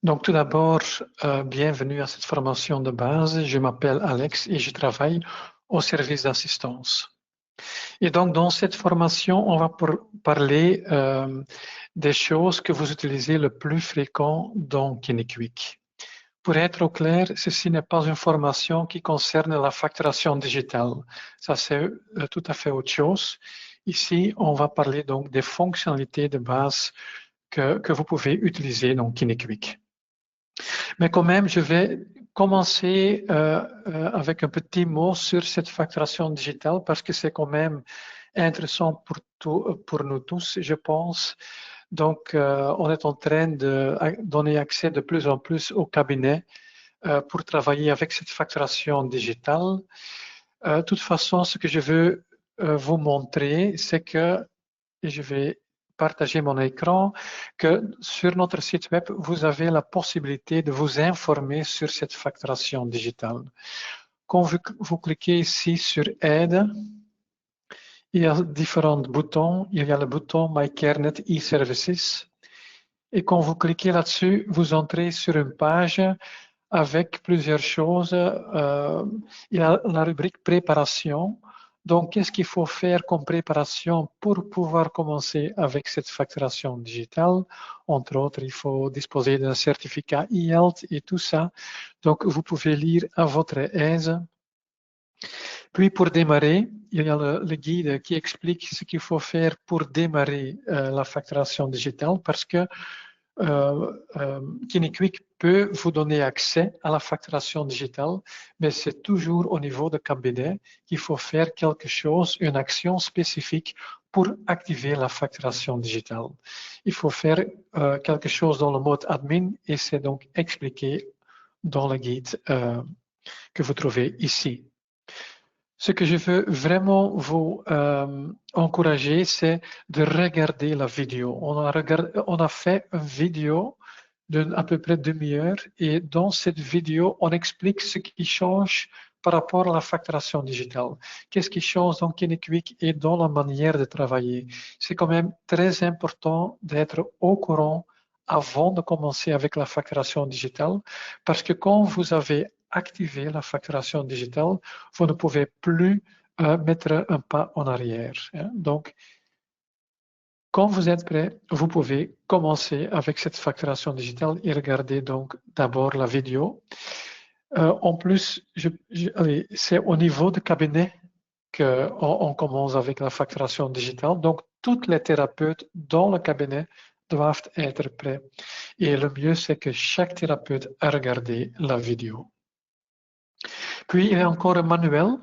Donc, tout d'abord, bienvenue à cette formation de base. Je m'appelle Alex et je travaille au service d'assistance. Et donc, dans cette formation, on va parler des choses que vous utilisez le plus fréquent dans KineQuick. Pour être au clair, ceci n'est pas une formation qui concerne la facturation digitale. Ça, c'est tout à fait autre chose. Ici, on va parler donc des fonctionnalités de base que vous pouvez utiliser dans KineQuick. Mais quand même, je vais commencer avec un petit mot sur cette facturation digitale parce que c'est quand même intéressant pour nous tous, je pense. Donc, on est en train de donner accès de plus en plus au cabinet pour travailler avec cette facturation digitale. De toute façon, ce que je veux vous montrer, c'est que, et je vais partager mon écran, que sur notre site web, vous avez la possibilité de vous informer sur cette facturation digitale. Quand vous cliquez ici sur Aide, il y a différents boutons. Il y a le bouton MyCareNet e-Services. Et quand vous cliquez là-dessus, vous entrez sur une page avec plusieurs choses. Il y a la rubrique préparation. Donc, qu'est-ce qu'il faut faire comme préparation pour pouvoir commencer avec cette facturation digitale? Entre autres, il faut disposer d'un certificat e-health et tout ça. Donc, vous pouvez lire à votre aise. Puis, pour démarrer, il y a le guide qui explique ce qu'il faut faire pour démarrer la facturation digitale parce que KineQuick peut vous donner accès à la facturation digitale, mais c'est toujours au niveau de cabinet qu'il faut faire quelque chose, une action spécifique pour activer la facturation digitale. Il faut faire quelque chose dans le mode admin et c'est donc expliqué dans le guide que vous trouvez ici. Ce que je veux vraiment vous encourager, c'est de regarder la vidéo. On a fait une vidéo d'à peu près demi-heure et dans cette vidéo, on explique ce qui change par rapport à la facturation digitale. Qu'est-ce qui change dans KineQuick et dans la manière de travailler? C'est quand même très important d'être au courant avant de commencer avec la facturation digitale parce que quand vous avez activé la facturation digitale, vous ne pouvez plus mettre un pas en arrière. Hein. Donc, quand vous êtes prêt, vous pouvez commencer avec cette facturation digitale et regarder donc d'abord la vidéo. En plus, c'est au niveau du cabinet qu'on commence avec la facturation digitale. Donc, tous les thérapeutes dans le cabinet doivent être prêts. Et le mieux, c'est que chaque thérapeute a regardé la vidéo. Puis, il y a encore un manuel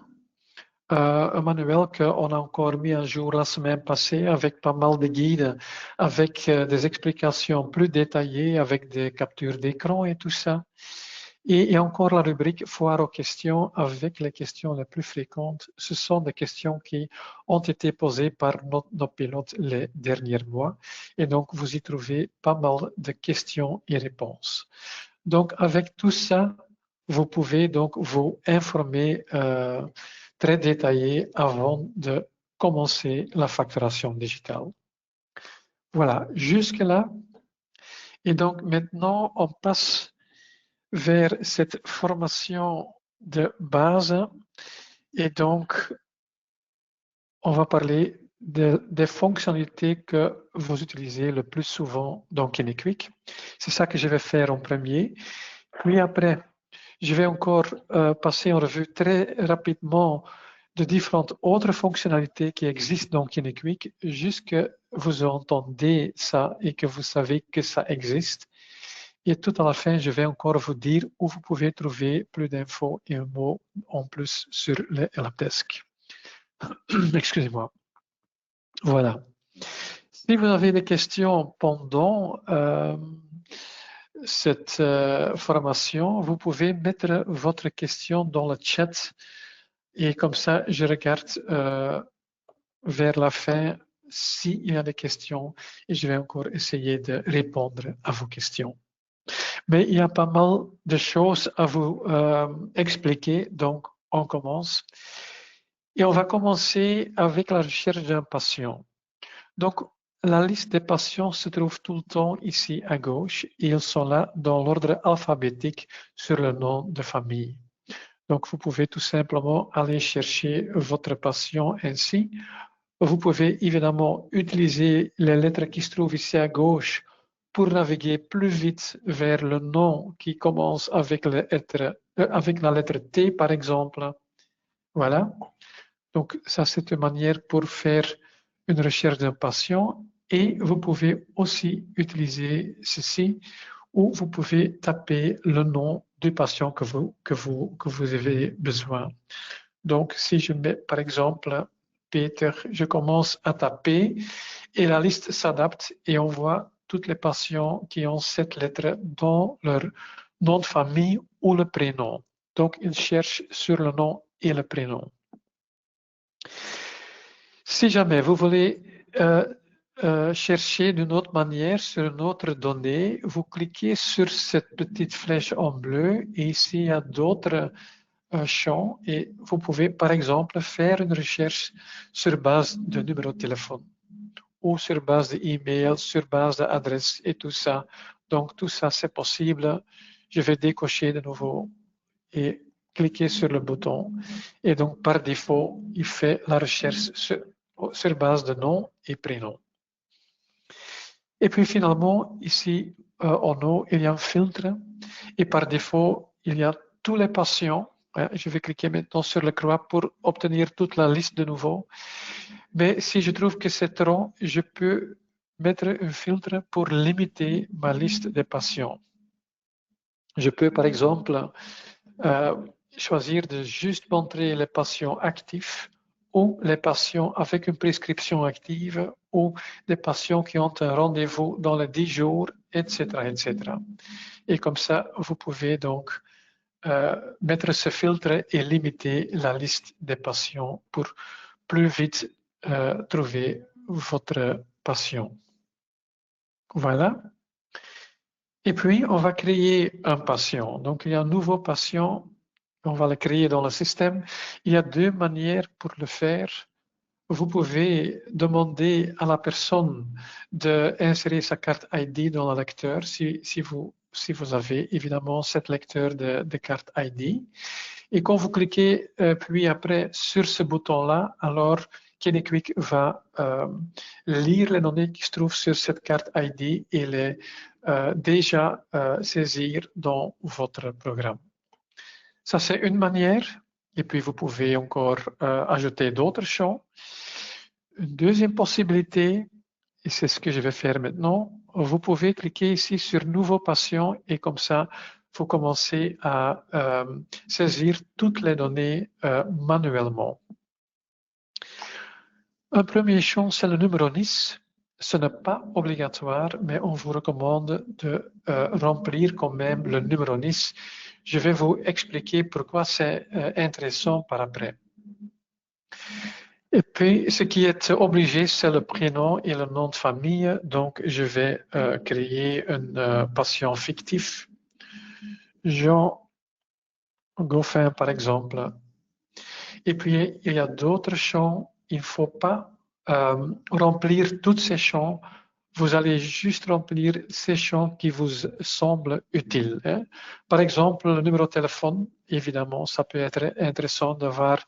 qu'on a encore mis à jour la semaine passée avec pas mal de guides, avec des explications plus détaillées, avec des captures d'écran et tout ça. Et encore la rubrique foire aux questions avec les questions les plus fréquentes. Ce sont des questions qui ont été posées par nos pilotes les derniers mois. Et donc, vous y trouvez pas mal de questions et réponses. Donc, avec tout ça, vous pouvez donc vous informer très détaillé avant de commencer la facturation digitale. Voilà, jusque-là. Et donc, maintenant, on passe vers cette formation de base. Et donc, on va parler des fonctionnalités que vous utilisez le plus souvent dans KineQuick. C'est ça que je vais faire en premier. Puis après, je vais encore passer en revue très rapidement de différentes autres fonctionnalités qui existent dans KineQuick, jusque vous entendez ça et que vous savez que ça existe. Et tout à la fin, je vais encore vous dire où vous pouvez trouver plus d'infos et un mot en plus sur le helpdesk. Excusez-moi. Voilà. Si vous avez des questions pendant cette formation, vous pouvez mettre votre question dans le chat et comme ça, je regarde vers la fin s'il y a des questions et je vais encore essayer de répondre à vos questions. Mais il y a pas mal de choses à vous expliquer, donc on commence. Et on va commencer avec la recherche d'un patient. Donc, la liste des patients se trouve tout le temps ici à gauche et ils sont là dans l'ordre alphabétique sur le nom de famille. Donc, vous pouvez tout simplement aller chercher votre patient ainsi. Vous pouvez évidemment utiliser les lettres qui se trouvent ici à gauche pour naviguer plus vite vers le nom qui commence avec la lettre T, par exemple. Voilà. Donc, ça, c'est une manière pour faire une recherche d'un patient. Et vous pouvez aussi utiliser ceci, où vous pouvez taper le nom du patient que vous avez besoin. Donc, si je mets, par exemple, Peter, je commence à taper et la liste s'adapte et on voit tous les patients qui ont cette lettre dans leur nom de famille ou le prénom. Donc, il cherche sur le nom et le prénom. Si jamais vous voulez chercher d'une autre manière sur une autre donnée, vous cliquez sur cette petite flèche en bleu et ici il y a d'autres champs et vous pouvez par exemple faire une recherche sur base de numéro de téléphone ou sur base d'email, sur base d'adresse et tout ça. Donc tout ça c'est possible. Je vais décocher de nouveau et cliquer sur le bouton. Et donc, par défaut, il fait la recherche sur base de nom et prénom. Et puis finalement, ici, en haut, il y a un filtre. Et par défaut, il y a tous les patients. Je vais cliquer maintenant sur la croix pour obtenir toute la liste de nouveau. Mais si je trouve que c'est trop, je peux mettre un filtre pour limiter ma liste des patients. Je peux, par exemple, choisir de juste montrer les patients actifs ou les patients avec une prescription active ou des patients qui ont un rendez-vous dans les 10 jours, etc., etc. Et comme ça, vous pouvez donc mettre ce filtre et limiter la liste des patients pour plus vite trouver votre patient. Voilà. Et puis, on va créer un patient. Donc, il y a un nouveau patient. On va le créer dans le système. Il y a deux manières pour le faire. Vous pouvez demander à la personne d'insérer sa carte ID dans le lecteur si vous avez évidemment cette lecteur de carte ID. Et quand vous cliquez puis après sur ce bouton-là, alors KineQuick va lire les données qui se trouvent sur cette carte ID et les déjà saisir dans votre programme. Ça, c'est une manière. Et puis, vous pouvez encore ajouter d'autres champs. Une deuxième possibilité, et c'est ce que je vais faire maintenant, vous pouvez cliquer ici sur Nouveau patient et comme ça, vous commencez à saisir toutes les données manuellement. Un premier champ, c'est le numéro NIS. Ce n'est pas obligatoire, mais on vous recommande de remplir quand même le numéro NIS. Je vais vous expliquer pourquoi c'est intéressant par après. Et puis, ce qui est obligé, c'est le prénom et le nom de famille. Donc, je vais créer un patient fictif. Jean Goffin, par exemple. Et puis, il y a d'autres champs. Il ne faut pas remplir tous ces champs. Vous allez juste remplir ces champs qui vous semblent utiles. Hein. Par exemple, le numéro de téléphone, évidemment, ça peut être intéressant de voir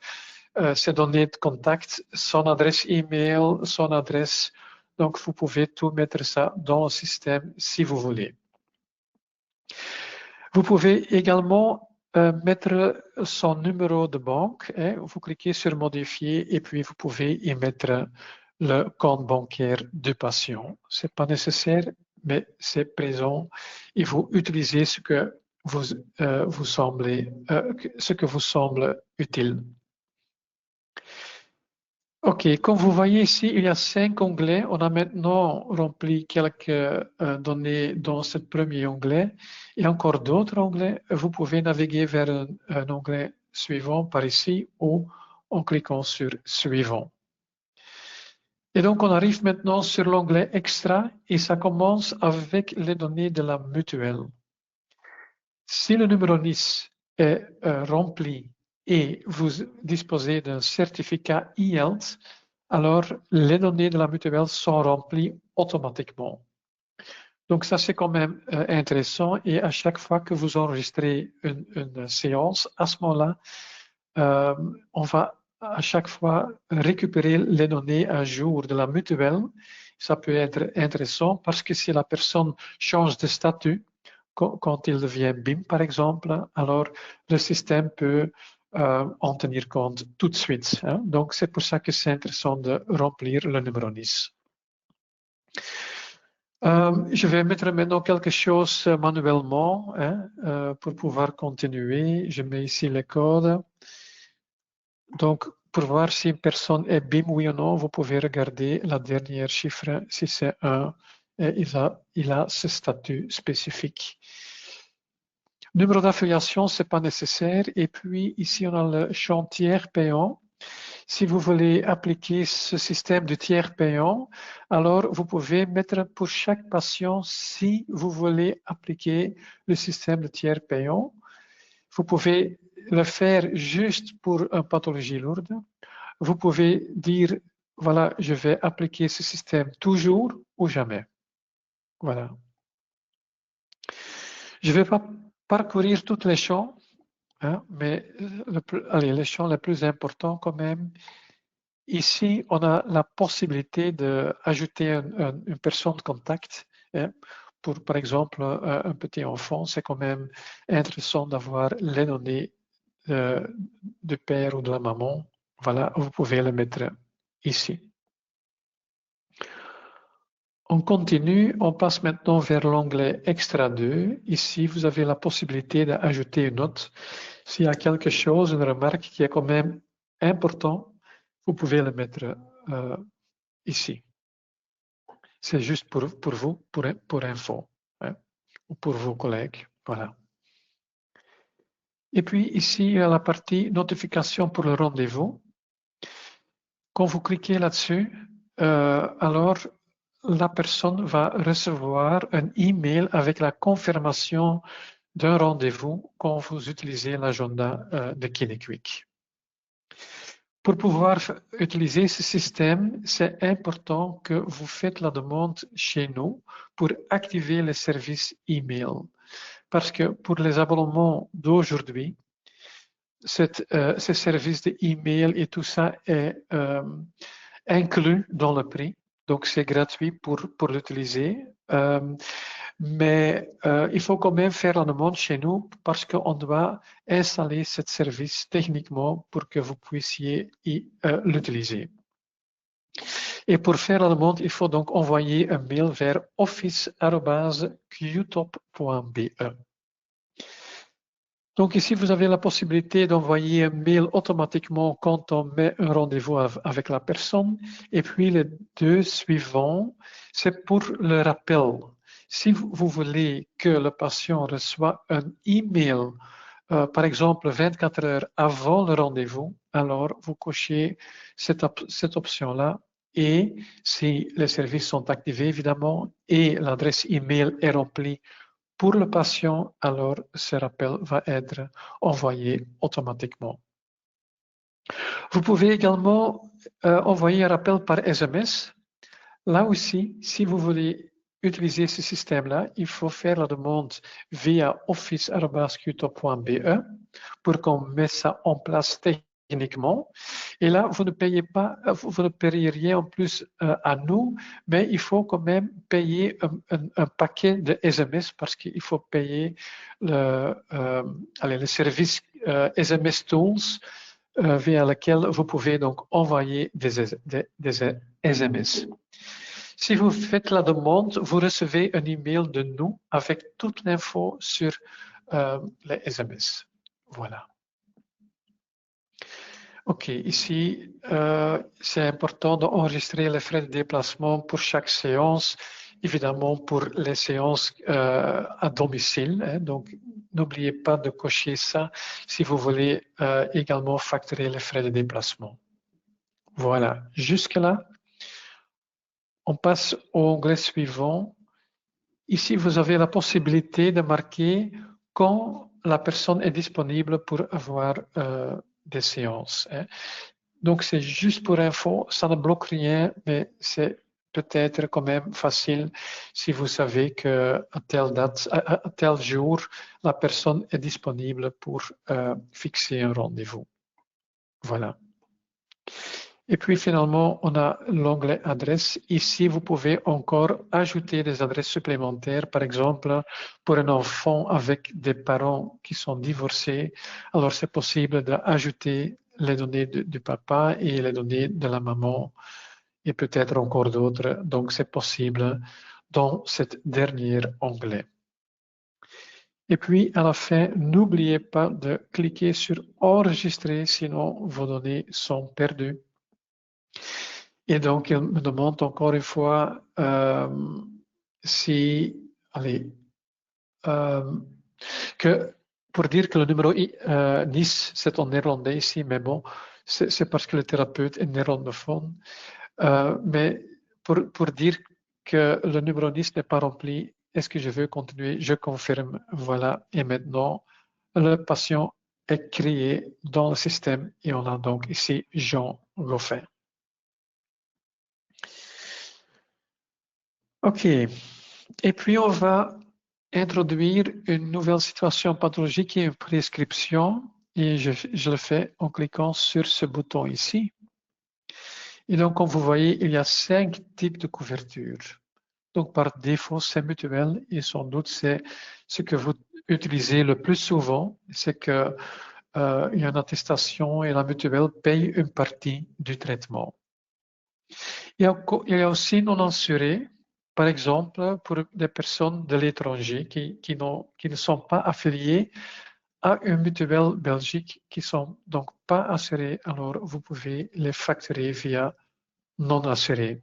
ses données de contact, son adresse email, son adresse. Donc, vous pouvez tout mettre ça dans le système si vous voulez. Vous pouvez également mettre son numéro de banque. Hein. Vous cliquez sur modifier et puis vous pouvez y mettre le compte bancaire du patient. Ce n'est pas nécessaire, mais c'est présent et vous utilisez ce que vous semble utile. OK, comme vous voyez ici, il y a 5 onglets. On a maintenant rempli quelques données dans ce premier onglet. Il y a encore d'autres onglets. Vous pouvez naviguer vers un onglet suivant par ici ou en cliquant sur Suivant. Et donc, on arrive maintenant sur l'onglet Extra et ça commence avec les données de la mutuelle. Si le numéro NIS est rempli et vous disposez d'un certificat e-health, alors les données de la mutuelle sont remplies automatiquement. Donc ça, c'est quand même intéressant. Et à chaque fois que vous enregistrez une séance, à ce moment-là, on va à chaque fois récupérer les données à jour de la mutuelle. Ça peut être intéressant parce que si la personne change de statut, quand il devient BIM par exemple, alors le système peut en tenir compte tout de suite. Hein. Donc c'est pour ça que c'est intéressant de remplir le numéro NIS. Je vais mettre maintenant quelque chose manuellement hein, pour pouvoir continuer. Je mets ici les codes. Donc, pour voir si une personne est BIM oui ou non, vous pouvez regarder la dernière chiffre. Si c'est 1, il a ce statut spécifique. Numéro d'affiliation, ce n'est pas nécessaire. Et puis, ici, on a le champ tiers payant. Si vous voulez appliquer ce système de tiers payant, alors vous pouvez mettre pour chaque patient, si vous voulez appliquer le système de tiers payant, vous pouvez le faire juste pour une pathologie lourde. Vous pouvez dire, voilà, je vais appliquer ce système toujours ou jamais. Voilà. Je ne vais pas parcourir tous les champs, hein, mais les champs les plus importants quand même. Ici, on a la possibilité d'ajouter une personne de contact. Hein. Pour, par exemple, un petit enfant, c'est quand même intéressant d'avoir les données du père ou de la maman. Voilà, vous pouvez le mettre ici. On continue, on passe maintenant vers l'onglet Extra 2. Ici, vous avez la possibilité d'ajouter une note. S'il y a quelque chose, une remarque qui est quand même important, vous pouvez le mettre ici. C'est juste pour vous, pour info, hein, ou pour vos collègues. Voilà. Et puis ici, il y a la partie notification pour le rendez-vous. Quand vous cliquez là-dessus, alors la personne va recevoir un email avec la confirmation d'un rendez-vous quand vous utilisez l'agenda de KineQuick. Pour pouvoir utiliser ce système, c'est important que vous faites la demande chez nous pour activer le service email. Parce que pour les abonnements d'aujourd'hui, ce service d'email et tout ça est inclus dans le prix. Donc, c'est gratuit pour l'utiliser. Mais il faut quand même faire la demande chez nous parce qu'on doit installer ce service techniquement pour que vous puissiez l'utiliser. Et pour faire la demande, il faut donc envoyer un mail vers office@qtop.be. Donc ici, vous avez la possibilité d'envoyer un mail automatiquement quand on met un rendez-vous avec la personne. Et puis les deux suivants, c'est pour le rappel. Si vous voulez que le patient reçoive un email, par exemple 24 heures avant le rendez-vous, alors vous cochez cette option-là. Et si les services sont activés, évidemment, et l'adresse email est remplie pour le patient, alors ce rappel va être envoyé automatiquement. Vous pouvez également envoyer un rappel par SMS. Là aussi, si vous voulez utiliser ce système-là, il faut faire la demande via office@qtop.be pour qu'on mette ça en place techniquement. Et là, vous ne payez pas, vous ne payez rien en plus à nous, mais il faut quand même payer un paquet de SMS parce qu'il faut payer le service SMS Tools via lequel vous pouvez donc envoyer des SMS. Si vous faites la demande, vous recevez un email de nous avec toute l'info sur les SMS. Voilà. OK, ici, c'est important d'enregistrer les frais de déplacement pour chaque séance, évidemment pour les séances à domicile. Hein, donc, n'oubliez pas de cocher ça si vous voulez également facturer les frais de déplacement. Voilà, jusque-là, on passe au onglet suivant. Ici, vous avez la possibilité de marquer quand la personne est disponible pour avoir des séances. Hein. Donc, c'est juste pour info, ça ne bloque rien, mais c'est peut-être quand même facile si vous savez qu'à telle date, à tel jour, la personne est disponible pour fixer un rendez-vous. Voilà. Et puis finalement, on a l'onglet adresse. Ici, vous pouvez encore ajouter des adresses supplémentaires. Par exemple, pour un enfant avec des parents qui sont divorcés, alors c'est possible d'ajouter les données du papa et les données de la maman et peut-être encore d'autres. Donc, c'est possible dans cet dernier onglet. Et puis, à la fin, n'oubliez pas de cliquer sur enregistrer, sinon vos données sont perdues. Et donc, il me demande encore une fois si, allez, pour dire que le numéro NIS, c'est en néerlandais ici, mais bon, c'est parce que le thérapeute est néerlandophone. Mais pour dire que le numéro NIS n'est pas rempli, est-ce que je veux continuer? Je confirme, voilà. Et maintenant, le patient est créé dans le système et on a donc ici Jean Goffin. OK. Et puis, on va introduire une nouvelle situation pathologique qui est une prescription. Et je le fais en cliquant sur ce bouton ici. Et donc, comme vous voyez, il y a 5 types de couverture. Donc, par défaut, c'est mutuel et sans doute, c'est ce que vous utilisez le plus souvent. C'est qu'il y a une attestation et la mutuelle paye une partie du traitement. Il y a aussi non assuré, par exemple, pour des personnes de l'étranger qui ne sont pas affiliées à une mutuelle Belgique, qui ne sont donc pas assurées, alors vous pouvez les facturer via non assuré.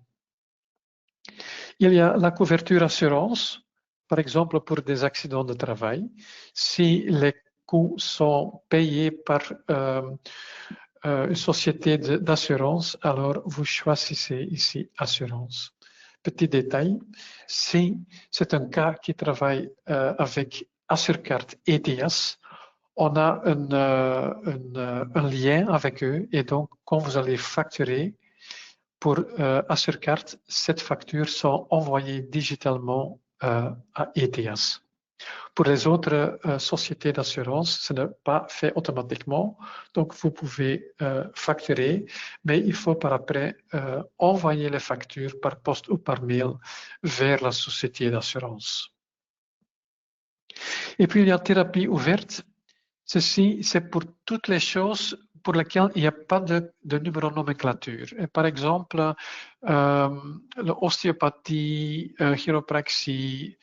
Il y a la couverture assurance, par exemple pour des accidents de travail. Si les coûts sont payés par une société d'assurance, alors vous choisissez ici assurance. Petit détail, si c'est un cas qui travaille avec Assurcard ETIAS, on a un lien avec eux et donc quand vous allez facturer pour Assurcard, cette facture sont envoyées digitalement à ETIAS. Pour les autres sociétés d'assurance, ce n'est pas fait automatiquement. Donc, vous pouvez facturer, mais il faut par après envoyer les factures par poste ou par mail vers la société d'assurance. Et puis, il y a thérapie ouverte. Ceci, c'est pour toutes les choses pour lesquelles il n'y a pas de numéro de nomenclature. Et par exemple, l'ostéopathie, chiropraxie,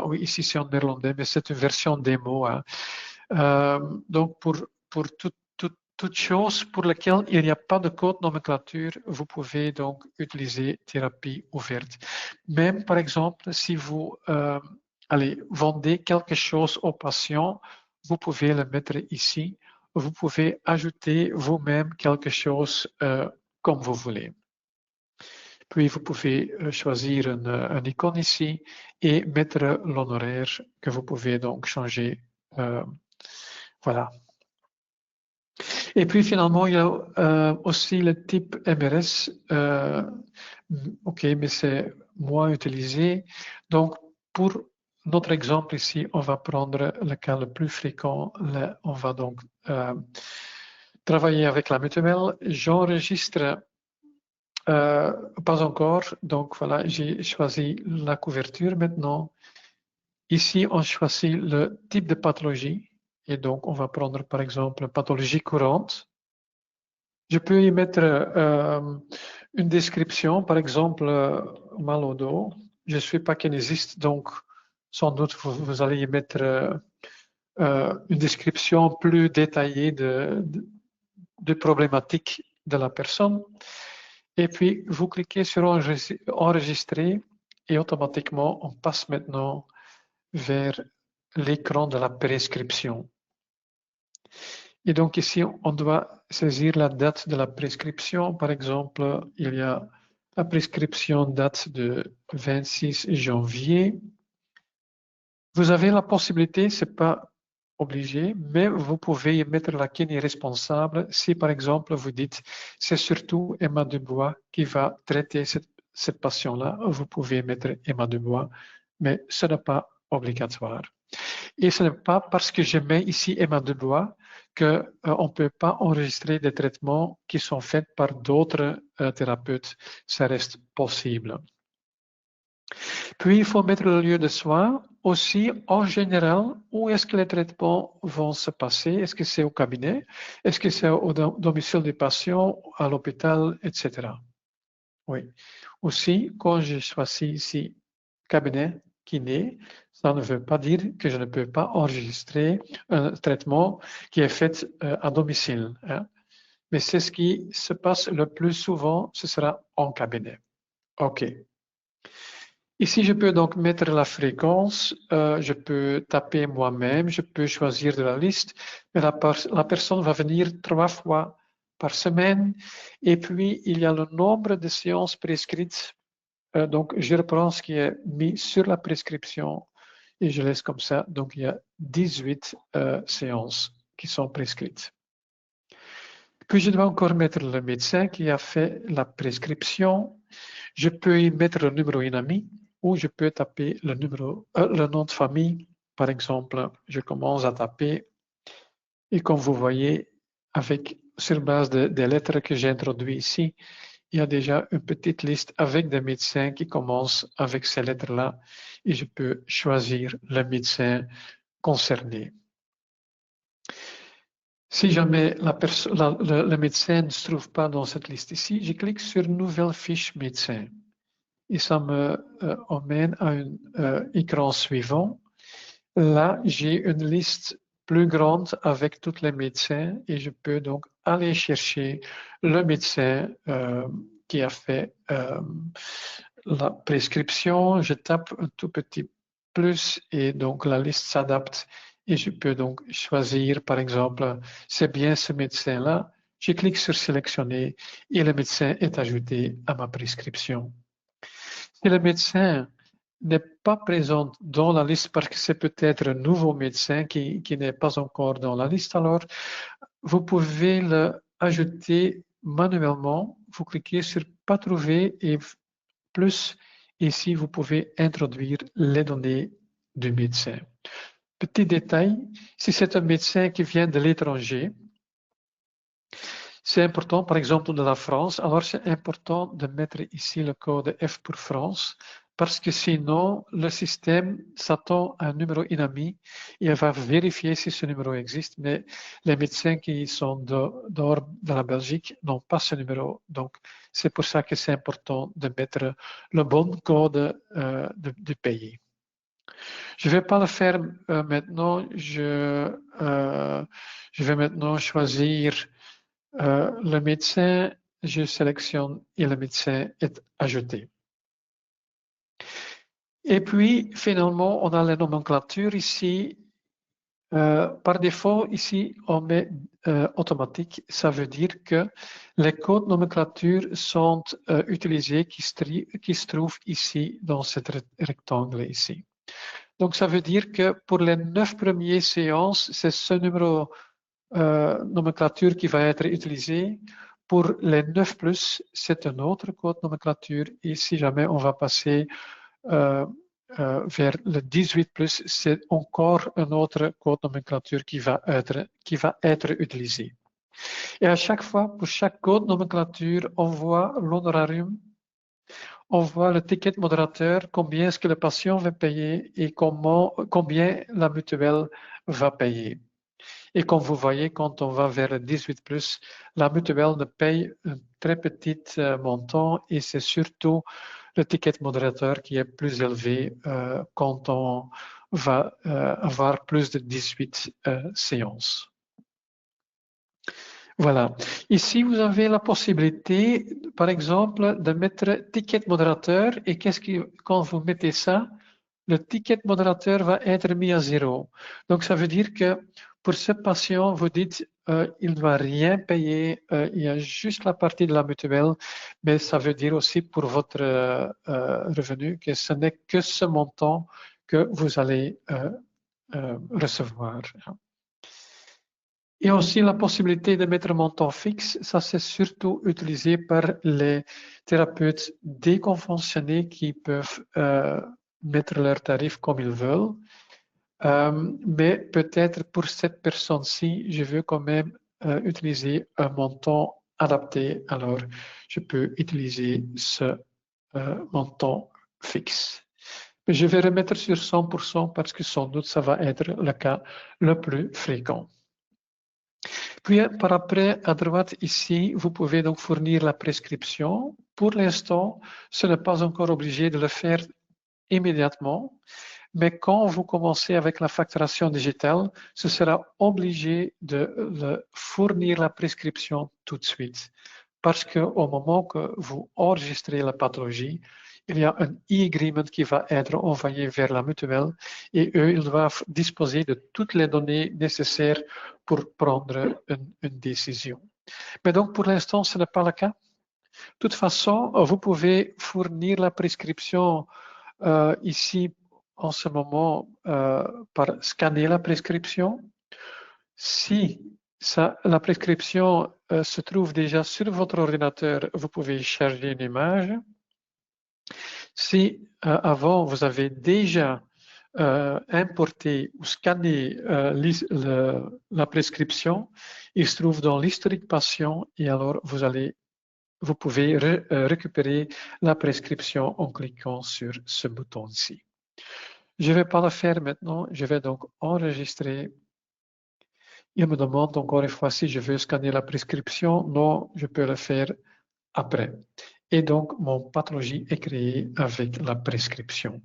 oui, ici c'est en néerlandais, mais c'est une version démo. Hein. Donc, pour toute chose pour laquelle il n'y a pas de code nomenclature, vous pouvez donc utiliser thérapie ouverte. Même, par exemple, si vous vendez quelque chose au patient, vous pouvez le mettre ici. Vous pouvez ajouter vous-même quelque chose comme vous voulez. Puis, vous pouvez choisir une icône ici et mettre l'honoraire que vous pouvez donc changer. Voilà. Et puis, finalement, il y a aussi le type MRS. OK, mais c'est moins utilisé. Donc, pour notre exemple ici, on va prendre le cas le plus fréquent. Là, on va donc travailler avec la mutuelle. J'enregistre pas encore. Donc, voilà, j'ai choisi la couverture maintenant. Ici, on choisit le type de pathologie. Et donc, on va prendre par exemple pathologie courante. Je peux y mettre une description, par exemple mal au dos. Je ne suis pas kinésiste, donc sans doute vous allez y mettre une description plus détaillée de problématiques de la personne. Et puis, vous cliquez sur enregistrer et automatiquement, on passe maintenant vers l'écran de la prescription. Et donc ici, on doit saisir la date de la prescription. Par exemple, il y a la prescription date de 26 janvier. Vous avez la possibilité, c'est pas obligé, mais vous pouvez y mettre la qui est responsable si, par exemple, vous dites c'est surtout Emma Dubois qui va traiter cette patient-là. Vous pouvez mettre Emma Dubois, mais ce n'est pas obligatoire. Et ce n'est pas parce que je mets ici Emma Dubois qu'on ne peut pas enregistrer des traitements qui sont faits par d'autres thérapeutes. Ça reste possible. Puis, il faut mettre le lieu de soins. Aussi, en général, où est-ce que les traitements vont se passer? Est-ce que c'est au cabinet? Est-ce que c'est au domicile du patient, à l'hôpital, etc. Oui. Aussi, quand je choisis ici cabinet kiné, ça ne veut pas dire que je ne peux pas enregistrer un traitement qui est fait à domicile. Hein. Mais c'est ce qui se passe le plus souvent, ce sera en cabinet. OK. Ici, je peux donc mettre la fréquence, je peux taper moi-même, je peux choisir de la liste, mais la personne va venir 3 fois par semaine. Et puis, il y a le nombre de séances prescrites. Donc, je reprends ce qui est mis sur la prescription et je laisse comme ça. Donc, il y a 18 séances qui sont prescrites. Puis, je dois encore mettre le médecin qui a fait la prescription. Je peux y mettre le numéro INAMI ou je peux taper le nom de famille. Par exemple, je commence à taper et comme vous voyez, sur base des lettres que j'ai introduites ici, il y a déjà une petite liste avec des médecins qui commencent avec ces lettres-là et je peux choisir le médecin concerné. Si jamais le médecin ne se trouve pas dans cette liste ici, je clique sur « Nouvelle fiche médecin ». Et ça me emmène à un écran suivant. Là, j'ai une liste plus grande avec tous les médecins et je peux donc aller chercher le médecin qui a fait la prescription. Je tape un tout petit plus et donc la liste s'adapte et je peux donc choisir, par exemple, c'est bien ce médecin-là. Je clique sur sélectionner et le médecin est ajouté à ma prescription. Si le médecin n'est pas présent dans la liste parce que c'est peut-être un nouveau médecin qui n'est pas encore dans la liste, alors vous pouvez l'ajouter manuellement. Vous cliquez sur « Pas trouvé » et plus. Ici, vous pouvez introduire les données du médecin. Petit détail, si c'est un médecin qui vient de l'étranger, c'est important, par exemple de la France, alors c'est important de mettre ici le code F pour France, parce que sinon, le système s'attend à un numéro INAMI et elle va vérifier si ce numéro existe, mais les médecins qui sont dehors de la Belgique n'ont pas ce numéro. Donc, c'est pour ça que c'est important de mettre le bon code du pays. Je ne vais pas le faire maintenant. Je vais maintenant choisir le médecin. Je sélectionne et le médecin est ajouté. Et puis, finalement, on a la nomenclature ici. Par défaut, ici, on met automatique. Ça veut dire que les codes nomenclature sont utilisés qui se trouvent ici dans ce rectangle ici. Donc, ça veut dire que pour les 9 premières séances, c'est ce numéro nomenclature qui va être utilisé. Pour les 9+, c'est un autre code nomenclature. Et si jamais on va passer vers le 18+, c'est encore un autre code nomenclature qui va être utilisé. Et à chaque fois, pour chaque code nomenclature, on voit l'honorarium, on voit le ticket modérateur, combien est-ce que le patient va payer et combien la mutuelle va payer. Et comme vous voyez, quand on va vers le 18+, la mutuelle ne paye un très petit montant et c'est surtout le ticket modérateur qui est plus élevé quand on va avoir plus de 18 séances. Voilà. Ici, vous avez la possibilité, par exemple, de mettre ticket modérateur et quand vous mettez ça, le ticket modérateur va être mis à 0. Donc, ça veut dire que pour ce patient, vous dites il ne doit rien payer, il y a juste la partie de la mutuelle, mais ça veut dire aussi pour votre revenu que ce n'est que ce montant que vous allez recevoir. Et aussi la possibilité de mettre un montant fixe, ça c'est surtout utilisé par les thérapeutes déconventionnés qui peuvent mettre leurs tarifs comme ils veulent. Mais peut-être pour cette personne-ci, je veux quand même utiliser un montant adapté. Alors, je peux utiliser ce montant fixe. Mais je vais remettre sur 100% parce que sans doute ça va être le cas le plus fréquent. Puis, par après, à droite ici, vous pouvez donc fournir la prescription. Pour l'instant, ce n'est pas encore obligé de le faire immédiatement, mais quand vous commencez avec la facturation digitale, ce sera obligé de fournir la prescription tout de suite. Parce qu'au moment que vous enregistrez la pathologie, il y a un e-agreement qui va être envoyé vers la mutuelle et eux, ils doivent disposer de toutes les données nécessaires pour prendre une décision. Mais donc, pour l'instant, ce n'est pas le cas. De toute façon, vous pouvez fournir la prescription ici en ce moment par scanner la prescription. Si la prescription se trouve déjà sur votre ordinateur, vous pouvez charger une image. Si avant vous avez déjà importé ou scanné la prescription, il se trouve dans l'historique patient et alors vous pouvez récupérer la prescription en cliquant sur ce bouton-ci. Je ne vais pas le faire maintenant, je vais donc enregistrer. Il me demande encore une fois si je veux scanner la prescription. Non, je peux le faire après. Et donc, mon pathologie est créée avec la prescription.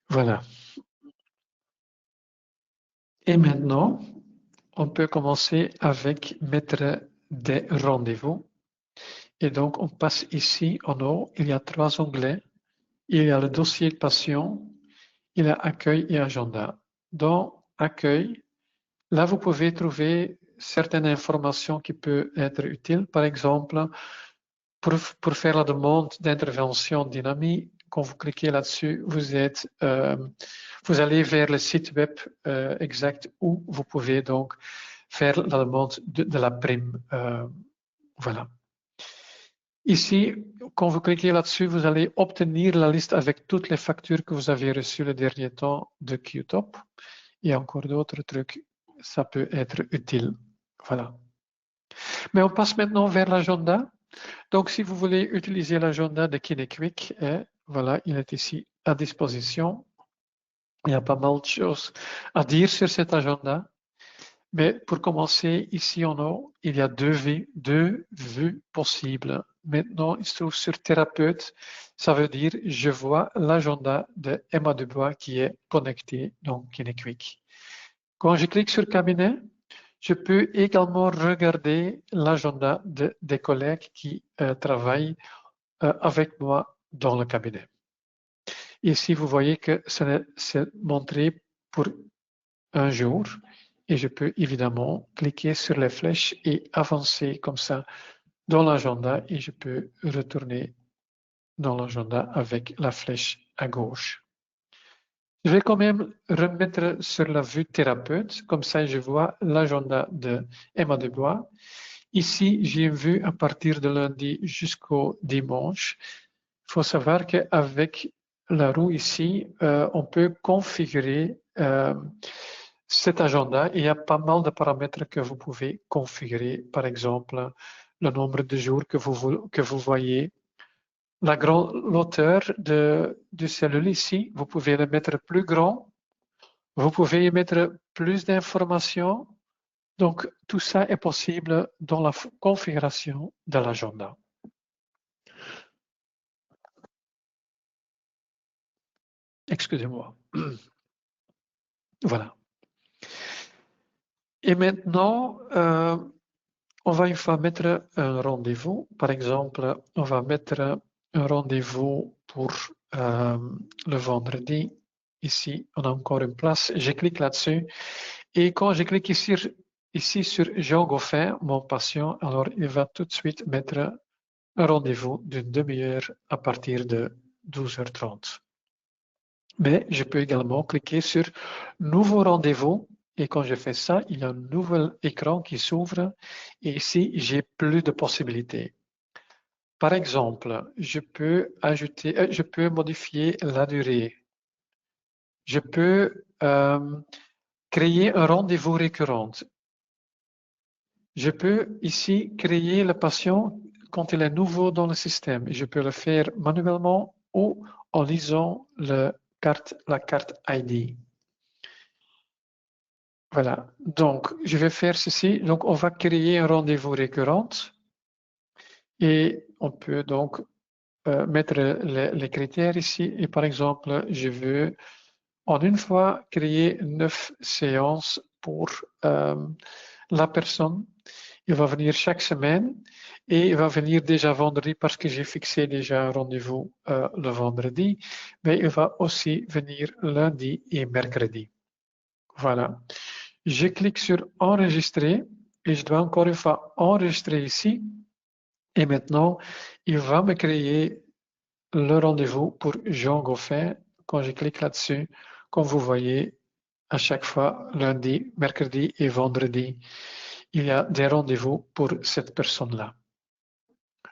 Voilà. Et maintenant, on peut commencer avec mettre des rendez-vous. Et donc, on passe ici en haut, il y a 3 onglets. Il y a le dossier de patient, il y a accueil et agenda. Dans accueil, là, vous pouvez trouver certaines informations qui peuvent être utiles. Par exemple, pour faire la demande d'intervention dynamique, quand vous cliquez là-dessus, vous allez vers le site web exact où vous pouvez donc faire la demande de la prime. Voilà. Ici, quand vous cliquez là-dessus, vous allez obtenir la liste avec toutes les factures que vous avez reçues le dernier temps de Qtop. Et encore d'autres trucs, ça peut être utile. Voilà. Mais on passe maintenant vers l'agenda. Donc, si vous voulez utiliser l'agenda de KineQuick, voilà, il est ici à disposition. Il y a pas mal de choses à dire sur cet agenda. Mais pour commencer, ici en haut, il y a deux vues possibles. Maintenant, il se trouve sur thérapeute. Ça veut dire je vois l'agenda de Emma Dubois qui est connecté, donc KineQuick. Quand je clique sur cabinet, je peux également regarder l'agenda des collègues qui travaillent avec moi dans le cabinet. Ici, vous voyez que c'est montré pour un jour et je peux évidemment cliquer sur les flèches et avancer comme ça dans l'agenda et je peux retourner dans l'agenda avec la flèche à gauche. Je vais quand même remettre sur la vue thérapeute, comme ça je vois l'agenda de Emma Dubois. Ici, j'ai vu à partir de lundi jusqu'au dimanche. Il faut savoir qu'avec la roue ici, on peut configurer cet agenda. Il y a pas mal de paramètres que vous pouvez configurer. Par exemple, le nombre de jours que vous voyez. L'auteur du cellule ici, vous pouvez le mettre plus grand. Vous pouvez y mettre plus d'informations. Donc, tout ça est possible dans la configuration de l'agenda. Excusez-moi. Voilà. Et maintenant, on va une fois mettre un rendez-vous. Par exemple, on va mettre un rendez-vous pour le vendredi. Ici, on a encore une place. Je clique là-dessus. Et quand je clique ici sur Jean Goffin, mon patient, alors il va tout de suite mettre un rendez-vous d'une demi-heure à partir de 12h30. Mais je peux également cliquer sur Nouveau rendez-vous Et quand je fais ça, il y a un nouvel écran qui s'ouvre et ici, j'ai plus de possibilités. Par exemple, je peux modifier la durée. Je peux créer un rendez-vous récurrent. Je peux ici créer le patient quand il est nouveau dans le système. Je peux le faire manuellement ou en lisant la carte ID. Voilà, donc je vais faire ceci. Donc on va créer un rendez-vous récurrent et on peut donc mettre les critères ici. Et par exemple, je veux en une fois créer 9 séances pour la personne. Il va venir chaque semaine et il va venir déjà vendredi parce que j'ai fixé déjà un rendez-vous le vendredi, mais il va aussi venir lundi et mercredi. Voilà. Je clique sur enregistrer et je dois encore une fois enregistrer ici. Et maintenant, il va me créer le rendez-vous pour Jean Goffin. Quand je clique là-dessus, comme vous voyez, à chaque fois, lundi, mercredi et vendredi, il y a des rendez-vous pour cette personne-là.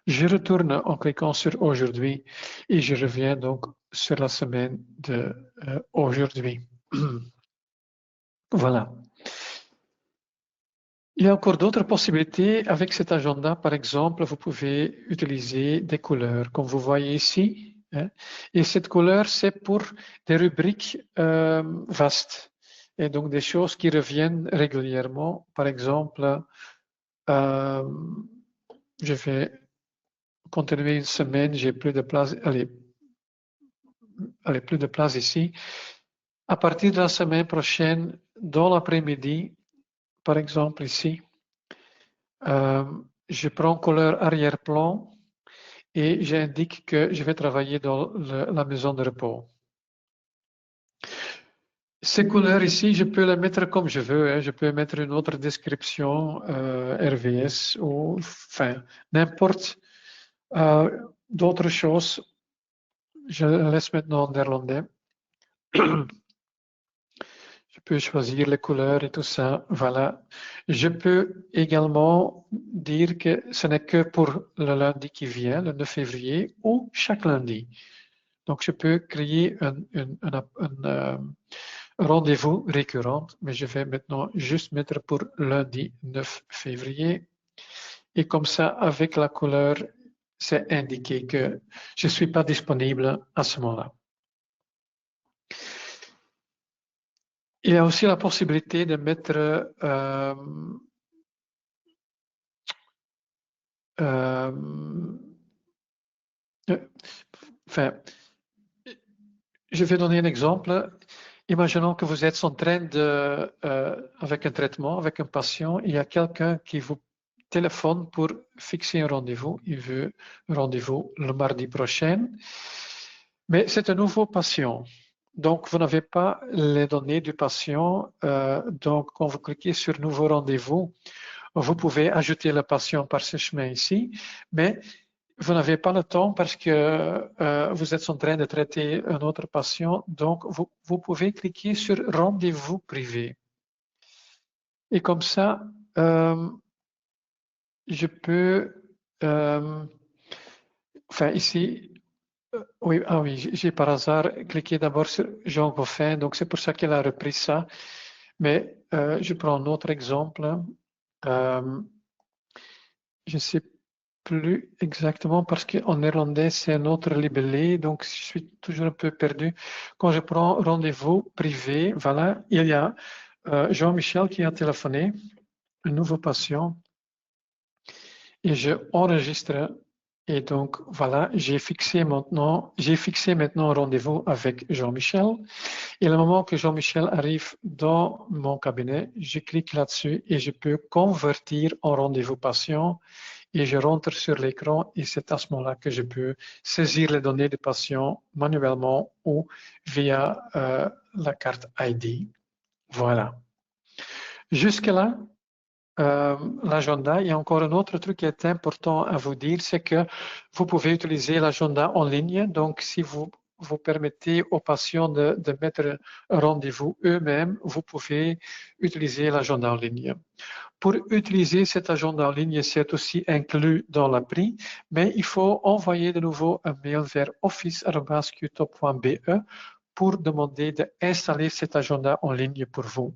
Je retourne en cliquant sur aujourd'hui et je reviens donc sur la semaine d'aujourd'hui. Voilà. Il y a encore d'autres possibilités avec cet agenda. Par exemple, vous pouvez utiliser des couleurs, comme vous voyez ici. Et cette couleur, c'est pour des rubriques vastes. Et donc des choses qui reviennent régulièrement. Par exemple, je vais continuer une semaine, j'ai plus de place. Allez, plus de place ici. À partir de la semaine prochaine, dans l'après-midi, par exemple ici, je prends couleur arrière-plan et j'indique que je vais travailler dans la maison de repos. Ces couleurs ici, je peux les mettre comme je veux. Hein. Je peux mettre une autre description RVS ou enfin n'importe d'autres choses. Je laisse maintenant en néerlandais. Je peux choisir les couleurs et tout ça. Voilà. Je peux également dire que ce n'est que pour le lundi qui vient, le 9 février, ou chaque lundi. Donc, je peux créer un rendez-vous récurrent, mais je vais maintenant juste mettre pour lundi 9 février. Et comme ça, avec la couleur, c'est indiqué que je ne suis pas disponible à ce moment-là. Il y a aussi la possibilité de mettre enfin, je vais donner un exemple. Imaginons que vous êtes en train de, avec un traitement, avec un patient, il y a quelqu'un qui vous téléphone pour fixer un rendez-vous. Il veut un rendez-vous le mardi prochain, mais c'est un nouveau patient. Donc, vous n'avez pas les données du patient. Donc, quand vous cliquez sur Nouveau rendez-vous, vous pouvez ajouter le patient par ce chemin ici, mais vous n'avez pas le temps parce que vous êtes en train de traiter un autre patient. Donc, vous pouvez cliquer sur Rendez-vous privé. Et comme ça, je peux... enfin, ici... oui, ah oui, j'ai par hasard cliqué d'abord sur Jean Goffin, donc c'est pour ça qu'elle a repris ça. Mais je prends un autre exemple. Je ne sais plus exactement parce qu'en néerlandais, c'est un autre libellé, donc je suis toujours un peu perdu. Quand je prends rendez-vous privé, voilà, il y a Jean-Michel qui a téléphoné, un nouveau patient, et je enregistre. Et donc, voilà, j'ai fixé maintenant un rendez-vous avec Jean-Michel. Et le moment que Jean-Michel arrive dans mon cabinet, je clique là-dessus et je peux convertir en rendez-vous patient. Et je rentre sur l'écran et c'est à ce moment-là que je peux saisir les données du patient manuellement ou via la carte ID. Voilà. Jusque-là, l'agenda. Il y a encore un autre truc qui est important à vous dire, c'est que vous pouvez utiliser l'agenda en ligne. Donc, si vous vous permettez aux patients de mettre un rendez-vous eux-mêmes, vous pouvez utiliser l'agenda en ligne. Pour utiliser cet agenda en ligne, c'est aussi inclus dans le prix, mais il faut envoyer de nouveau un mail vers office@qtop.be pour demander d'installer cet agenda en ligne pour vous.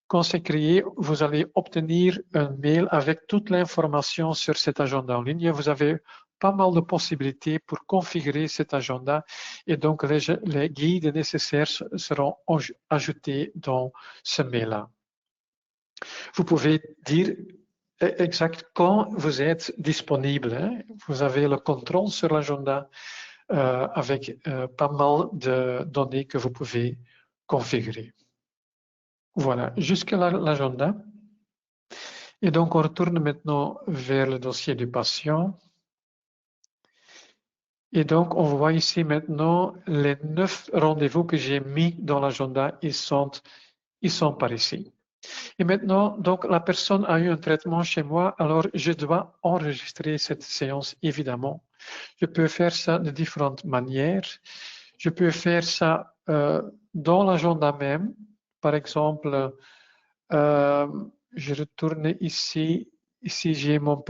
Quand c'est créé, vous allez obtenir un mail avec toute l'information sur cet agenda en ligne. Vous avez pas mal de possibilités pour configurer cet agenda et donc les guides nécessaires seront ajoutés dans ce mail-là. Vous pouvez dire exact quand vous êtes disponible. Hein. Vous avez le contrôle sur l'agenda avec pas mal de données que vous pouvez configurer. Voilà, jusqu'à l'agenda. Et donc, on retourne maintenant vers le dossier du patient. Et donc, on voit ici maintenant les 9 rendez-vous que j'ai mis dans l'agenda. Ils sont par ici. Et maintenant, donc, la personne a eu un traitement chez moi, alors je dois enregistrer cette séance, évidemment. Je peux faire ça de différentes manières. Je peux faire ça dans l'agenda même. Par exemple, je retourne ici. Ici, j'ai mon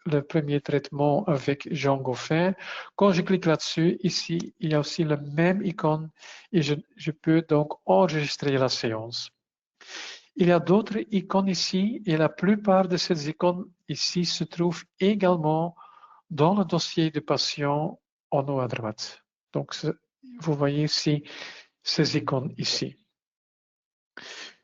le premier traitement avec Jean Goffin. Quand je clique là-dessus, ici, il y a aussi le même icône et je peux donc enregistrer la séance. Il y a d'autres icônes ici et la plupart de ces icônes ici se trouvent également dans le dossier du patient en haut à droite. Donc, vous voyez ici ces icônes ici.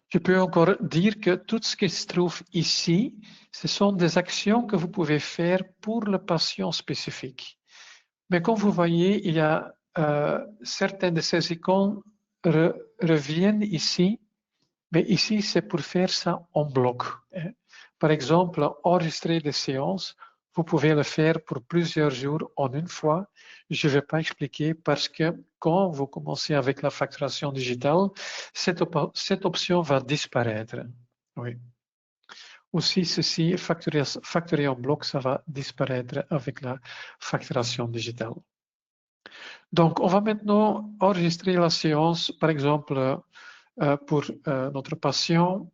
Je peux encore dire que tout ce qui se trouve ici, ce sont des actions que vous pouvez faire pour le patient spécifique. Mais comme vous voyez, il y a certaines de ces icônes reviennent ici, mais ici, c'est pour faire ça en bloc. Par exemple, enregistrer des séances, vous pouvez le faire pour plusieurs jours en une fois. Je ne vais pas expliquer parce que quand vous commencez avec la facturation digitale, cette option va disparaître. Oui. Aussi, ceci, facturer en bloc, ça va disparaître avec la facturation digitale. Donc, on va maintenant enregistrer la séance, par exemple, pour notre patient.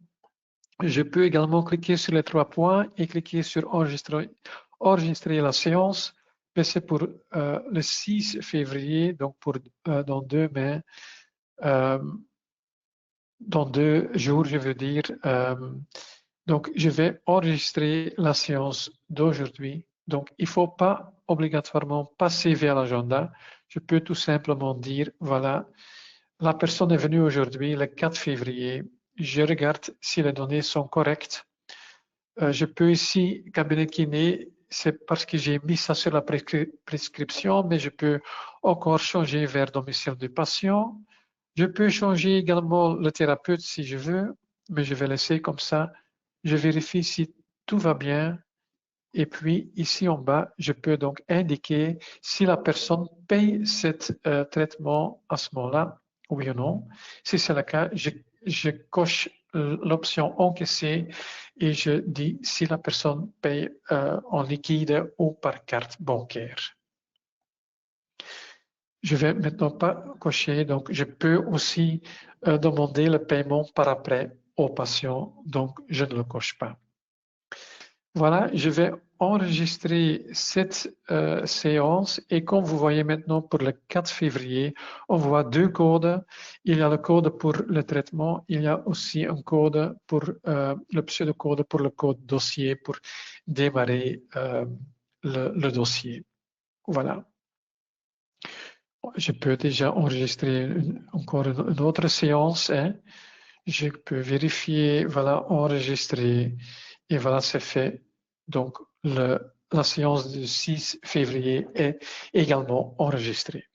Je peux également cliquer sur les 3 points et cliquer sur enregistrer la séance. Mais c'est pour le 6 février, donc dans 2 mai, dans 2 jours, je veux dire. Donc, je vais enregistrer la séance d'aujourd'hui. Donc, il ne faut pas obligatoirement passer vers l'agenda. Je peux tout simplement dire, voilà, la personne est venue aujourd'hui, le 4 février. Je regarde si les données sont correctes. Je peux ici, cabinet kiné, c'est parce que j'ai mis ça sur la prescription, mais je peux encore changer vers domicile du patient. Je peux changer également le thérapeute si je veux, mais je vais laisser comme ça. Je vérifie si tout va bien. Et puis, ici en bas, je peux donc indiquer si la personne paye ce traitement à ce moment-là, oui ou non. Si c'est le cas, je coche l'option encaisser et je dis si la personne paye en liquide ou par carte bancaire. Je vais maintenant pas cocher, donc je peux aussi demander le paiement par après au patient, donc je ne le coche pas. Voilà, je vais enregistrer cette séance et comme vous voyez maintenant pour le 4 février, on voit 2 codes. Il y a le code pour le traitement, il y a aussi un code pour le pseudocode pour le code dossier pour démarrer le dossier. Voilà. Je peux déjà enregistrer encore une autre séance. Hein. Je peux vérifier, voilà, enregistrer et voilà, c'est fait. Donc, la séance du 6 février est également enregistrée.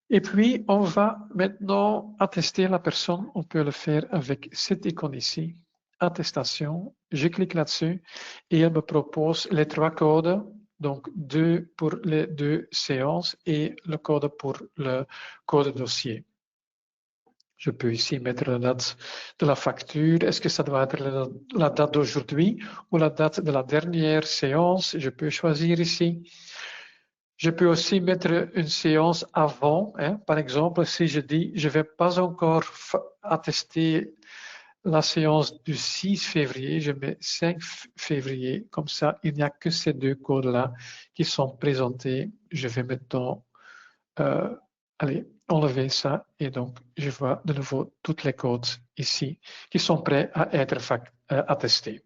Et puis, on va maintenant attester la personne. On peut le faire avec cette icône ici, attestation. Je clique là-dessus et elle me propose les 3 codes. Donc, 2 pour les 2 séances et le code pour le code dossier. Je peux ici mettre la date de la facture. Est-ce que ça doit être la date d'aujourd'hui ou la date de la dernière séance? Je peux choisir ici. Je peux aussi mettre une séance avant. Hein. Par exemple, si je dis je ne vais pas encore attester la séance du 6 février, je mets 5 février. Comme ça, il n'y a que ces deux codes-là qui sont présentés. Je vais maintenant allez, enlever ça et donc je vois de nouveau toutes les codes ici qui sont prêts à être attestés.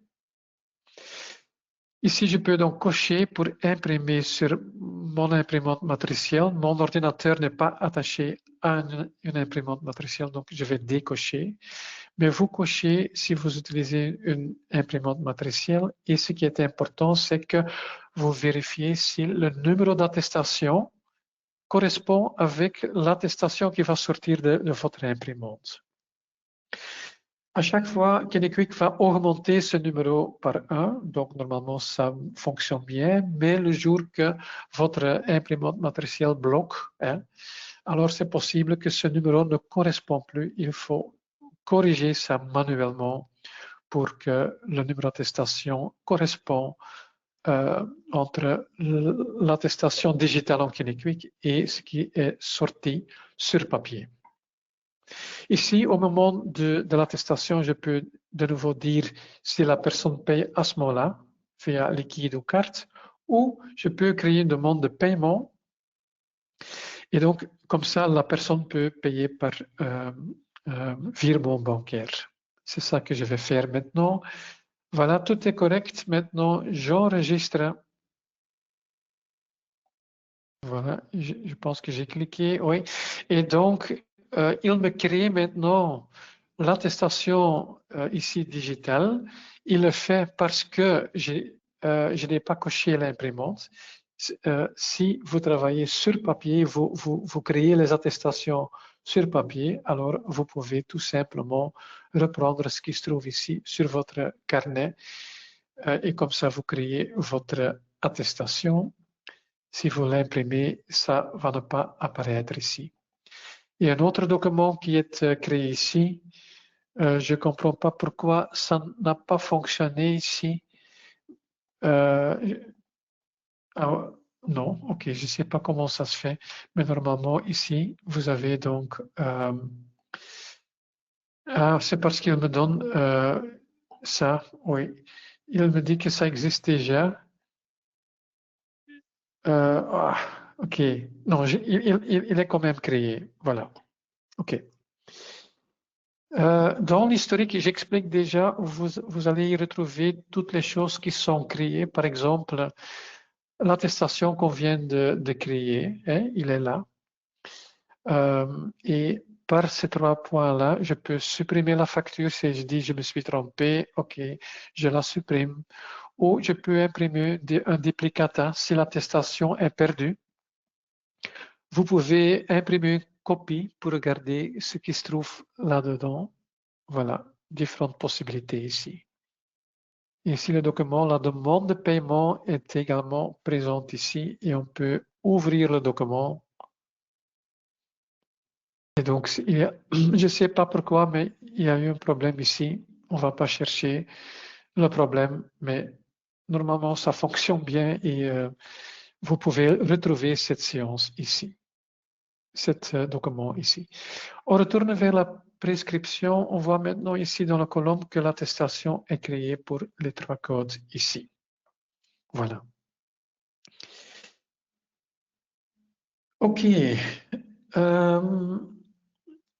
Ici, je peux donc cocher pour imprimer sur mon imprimante matricielle. Mon ordinateur n'est pas attaché à une imprimante matricielle, donc je vais décocher. Mais vous cochez si vous utilisez une imprimante matricielle. Et ce qui est important, c'est que vous vérifiez si le numéro d'attestation correspond avec l'attestation qui va sortir de votre imprimante. À chaque fois, KineQuick va augmenter ce numéro par 1, donc normalement ça fonctionne bien, mais le jour que votre imprimante matricielle bloque, hein, alors c'est possible que ce numéro ne correspond plus. Il faut corriger ça manuellement pour que le numéro d'attestation corresponde entre l'attestation digitale en KineQuick et ce qui est sorti sur papier. Ici, au moment de l'attestation, je peux de nouveau dire si la personne paye à ce moment-là, via liquide ou carte, ou je peux créer une demande de paiement. Et donc, comme ça, la personne peut payer par virement bancaire. C'est ça que je vais faire maintenant. Voilà, tout est correct. Maintenant, j'enregistre. Voilà, je pense que j'ai cliqué, oui. Et donc, il me crée maintenant l'attestation ici digitale. Il le fait parce que je n'ai pas coché l'imprimante. Si vous travaillez sur papier, vous créez les attestations sur papier, alors vous pouvez tout simplement reprendre ce qui se trouve ici sur votre carnet et comme ça vous créez votre attestation. Si vous l'imprimez, ça va ne pas apparaître ici. Et un autre document qui est créé ici, je ne comprends pas pourquoi ça n'a pas fonctionné ici. Non, ok, je ne sais pas comment ça se fait, mais normalement ici, vous avez donc... c'est parce qu'il me donne ça, oui. Il me dit que ça existe déjà. Ok, non, il est quand même créé, voilà. Ok. Dans l'historique, j'explique déjà, vous allez y retrouver toutes les choses qui sont créées. Par exemple, l'attestation qu'on vient de créer, hein, il est là. Et par ces trois points-là, je peux supprimer la facture si je dis je me suis trompé, ok, je la supprime. Ou je peux imprimer un duplicata si l'attestation est perdue. Vous pouvez imprimer une copie pour regarder ce qui se trouve là-dedans. Voilà, différentes possibilités ici. Ici, le document, la demande de paiement est également présente ici et on peut ouvrir le document. Et donc, je ne sais pas pourquoi, mais il y a eu un problème ici. On ne va pas chercher le problème, mais normalement, ça fonctionne bien et vous pouvez retrouver cette séance ici, cet document ici. On retourne vers la prescription. On voit maintenant ici dans la colonne que l'attestation est créée pour les trois codes ici. Voilà. Ok.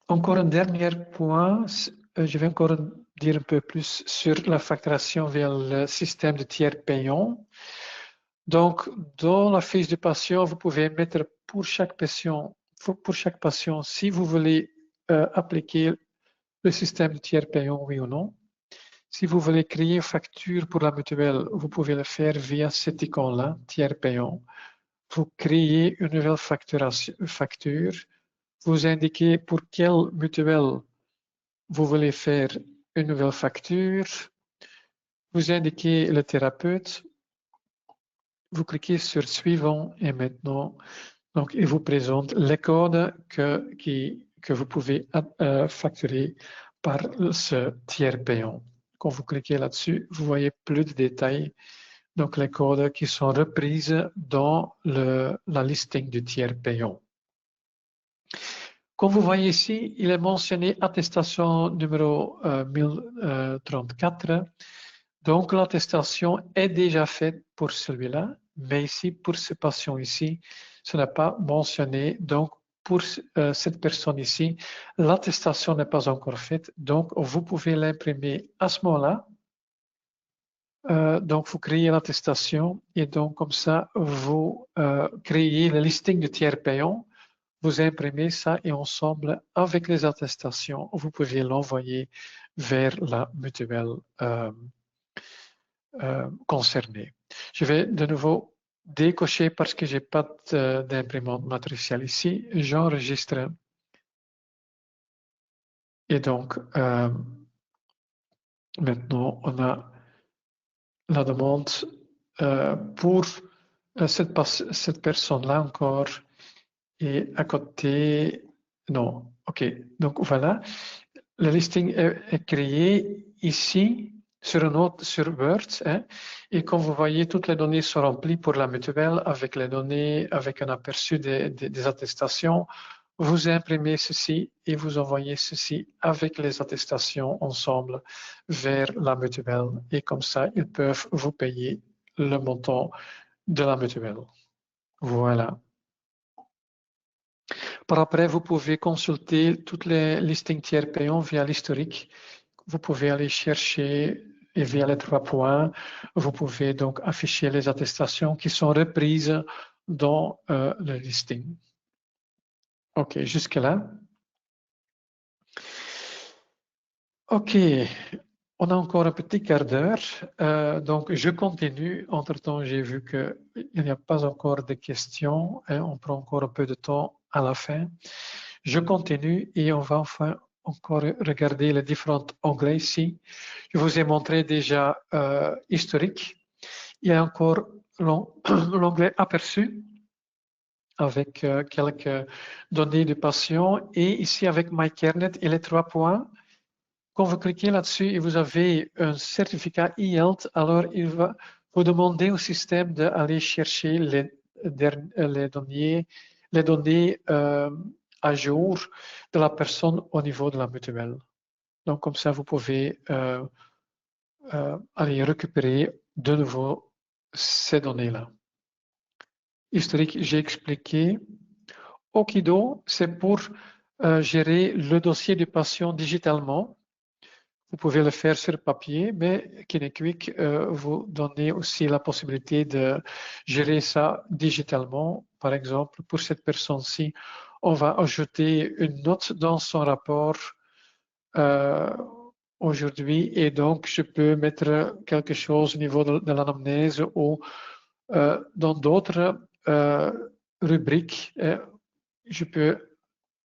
Encore un dernier point. Je vais encore dire un peu plus sur la facturation via le système de tiers payant. Donc, dans la fiche de patient, vous pouvez mettre pour chaque patient, si vous voulez appliquer le système de tiers payant, oui ou non. Si vous voulez créer une facture pour la mutuelle, vous pouvez le faire via cette icône-là, tiers payant. Vous créez une nouvelle facture. Vous indiquez pour quelle mutuelle vous voulez faire une nouvelle facture. Vous indiquez le thérapeute. Vous cliquez sur suivant et maintenant, donc, il vous présente les codes que vous pouvez facturer par ce tiers payant. Quand vous cliquez là-dessus, vous voyez plus de détails. donc les codes qui sont reprises dans la listing du tiers payant. Comme vous voyez ici, il est mentionné attestation numéro 1034. Donc, l'attestation est déjà faite pour celui-là, mais ici, pour ce patient ici, ce n'est pas mentionné. Donc, pour cette personne ici, l'attestation n'est pas encore faite. Donc, vous pouvez l'imprimer à ce moment-là. Donc, vous créez l'attestation et donc, comme ça, vous créez le listing de tiers payant. Vous imprimez ça et ensemble, avec les attestations, vous pouvez l'envoyer vers la mutuelle concernée. Je vais de nouveau décocher parce que j'ai pas d'imprimante matricielle ici. J'enregistre. Et donc, maintenant, on a la demande pour cette personne-là encore. Et à côté, non, ok. Donc voilà, le listing est créé ici sur une autre, sur Word. Hein, et comme vous voyez, toutes les données sont remplies pour la mutuelle avec les données, avec un aperçu des attestations. Vous imprimez ceci et vous envoyez ceci avec les attestations ensemble vers la mutuelle. Et comme ça, ils peuvent vous payer le montant de la mutuelle. Voilà. Par après, vous pouvez consulter toutes les listings tiers payants via l'historique. Vous pouvez aller chercher et via les 3 points, vous pouvez donc afficher les attestations qui sont reprises dans le listing. OK, jusque-là. OK, on a encore un petit quart d'heure. Donc, je continue. Entre-temps, j'ai vu qu'il n'y a pas encore de questions. Hein, on prend encore un peu de temps à la fin. Je continue et on va enfin encore regarder les différents onglets ici. Je vous ai montré déjà historique. Il y a encore l'onglet aperçu avec quelques données du patient et ici avec MyCareNet et les 3 points. Quand vous cliquez là-dessus et vous avez un certificat e-health, alors il va vous demander au système d'aller chercher les données à jour de la personne au niveau de la mutuelle. Donc, comme ça, vous pouvez aller récupérer de nouveau ces données-là. Historique, j'ai expliqué. Okido, c'est pour gérer le dossier du patient digitalement. Vous pouvez le faire sur papier, mais KineQuick vous donne aussi la possibilité de gérer ça digitalement. Par exemple, pour cette personne-ci, on va ajouter une note dans son rapport aujourd'hui et donc je peux mettre quelque chose au niveau de l'anamnèse ou dans d'autres rubriques. Je peux,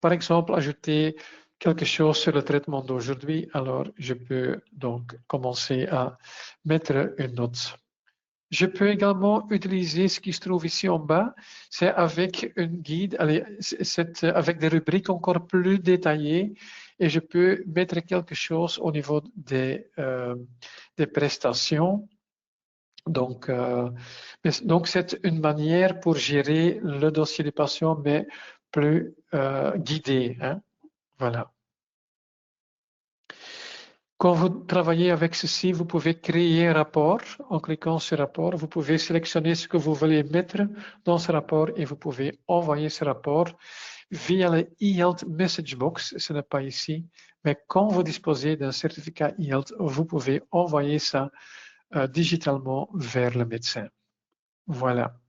par exemple, ajouter quelque chose sur le traitement d'aujourd'hui, alors je peux donc commencer à mettre une note. Je peux également utiliser ce qui se trouve ici en bas, c'est avec une guide, avec des rubriques encore plus détaillées et je peux mettre quelque chose au niveau des prestations. Donc, c'est une manière pour gérer le dossier du patient, mais plus guidé. Hein? Voilà. Quand vous travaillez avec ceci, vous pouvez créer un rapport. En cliquant sur rapport, vous pouvez sélectionner ce que vous voulez mettre dans ce rapport et vous pouvez envoyer ce rapport via le e-health message box. Ce n'est pas ici, mais quand vous disposez d'un certificat e-health, vous pouvez envoyer ça digitalement vers le médecin. Voilà.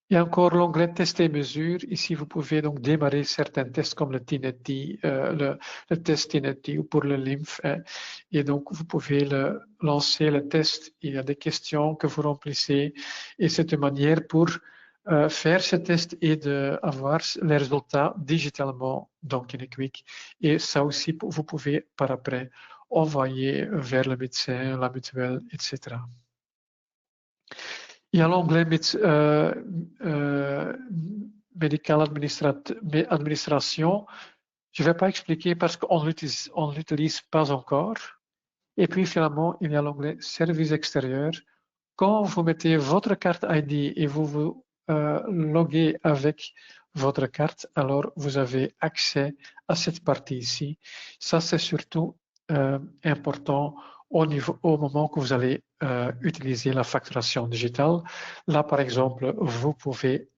Il y a encore l'onglet Tester et mesures. Ici, vous pouvez donc démarrer certains tests comme le TNET, le test TNET ou pour le lymphe. Hein, et donc, vous pouvez lancer le test. Il y a des questions que vous remplissez. Et c'est une manière pour faire ce test et d'avoir les résultats digitalement dans KineQuick. Et ça aussi, vous pouvez par après envoyer vers le médecin, la mutuelle, etc. Il y a l'onglet médical administration. Je ne vais pas expliquer parce qu'on ne l'utilise pas encore. Et puis finalement, il y a l'onglet service extérieur Quand vous mettez votre carte ID et vous vous loguez avec votre carte, alors vous avez accès à cette partie ici. Ça, c'est surtout important au moment que vous allez utiliser la facturation digitale. Là, par exemple, vous pouvez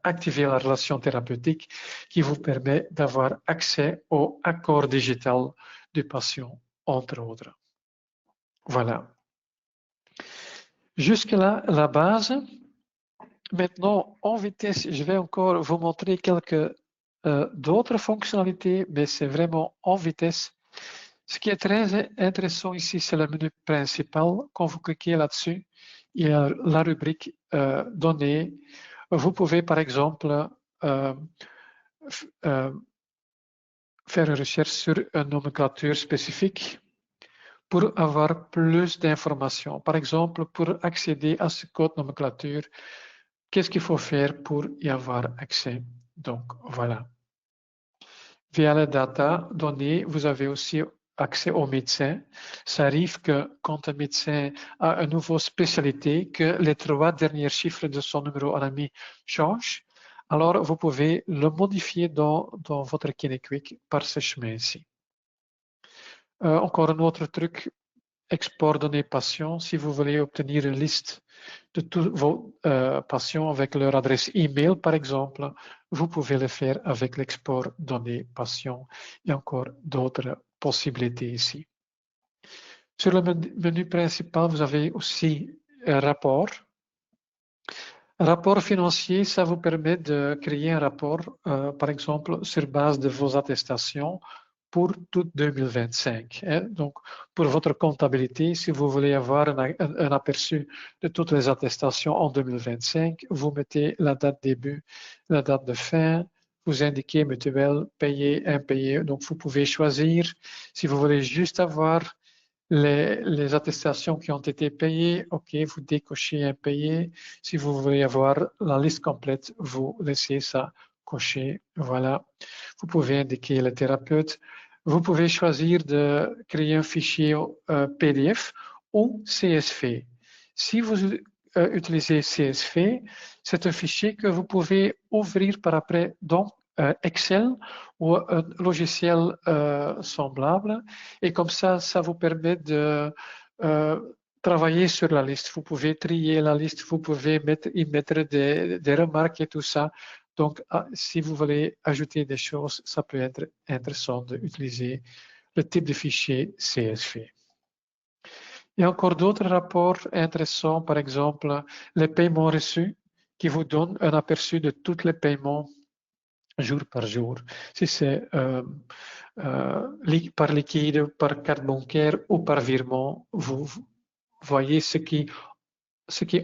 activer la relation thérapeutique qui vous permet d'avoir accès au accord digital du patient, entre autres. Voilà. Jusque-là, la base. Maintenant, en vitesse, je vais encore vous montrer quelques d'autres fonctionnalités, mais c'est vraiment en vitesse. Ce qui est très intéressant ici, c'est le menu principal. Quand vous cliquez là-dessus, il y a la rubrique données. Vous pouvez, par exemple, faire une recherche sur une nomenclature spécifique pour avoir plus d'informations. Par exemple, pour accéder à ce code nomenclature, qu'est-ce qu'il faut faire pour y avoir accès? Donc, voilà. Via les data données, vous avez aussi accès aux médecins. Ça arrive que quand un médecin a une nouvelle spécialité, que les 3 derniers chiffres de son numéro ANAMI changent, alors vous pouvez le modifier dans votre KineQuick par ce chemin-ci. Encore un autre truc, export données patients. Si vous voulez obtenir une liste de tous vos patients avec leur adresse email, par exemple, vous pouvez le faire avec l'export données patients. Il y a encore d'autres possibilités ici. Sur le menu principal, vous avez aussi un rapport. Un rapport financier, ça vous permet de créer un rapport, par exemple, sur base de vos attestations pour tout 2025. Donc, pour votre comptabilité, si vous voulez avoir un aperçu de toutes les attestations en 2025, vous mettez la date début, la date de fin, vous indiquez mutuelle, payé, impayé. Donc, vous pouvez choisir si vous voulez juste avoir les attestations qui ont été payées, OK, vous décochez impayé. Si vous voulez avoir la liste complète, vous laissez ça coché. Voilà. Vous pouvez indiquer le thérapeute. Vous pouvez choisir de créer un fichier PDF ou CSV. Si vous utilisez CSV, c'est un fichier que vous pouvez ouvrir par après dans Excel ou un logiciel semblable. Et comme ça vous permet de travailler sur la liste. Vous pouvez trier la liste, vous pouvez y mettre des remarques et tout ça. Donc, si vous voulez ajouter des choses, ça peut être intéressant d'utiliser le type de fichier CSV. Il y a encore d'autres rapports intéressants, par exemple, les paiements reçus, qui vous donnent un aperçu de tous les paiements jour par jour. Si c'est par liquide, par carte bancaire ou par virement, vous voyez ce qui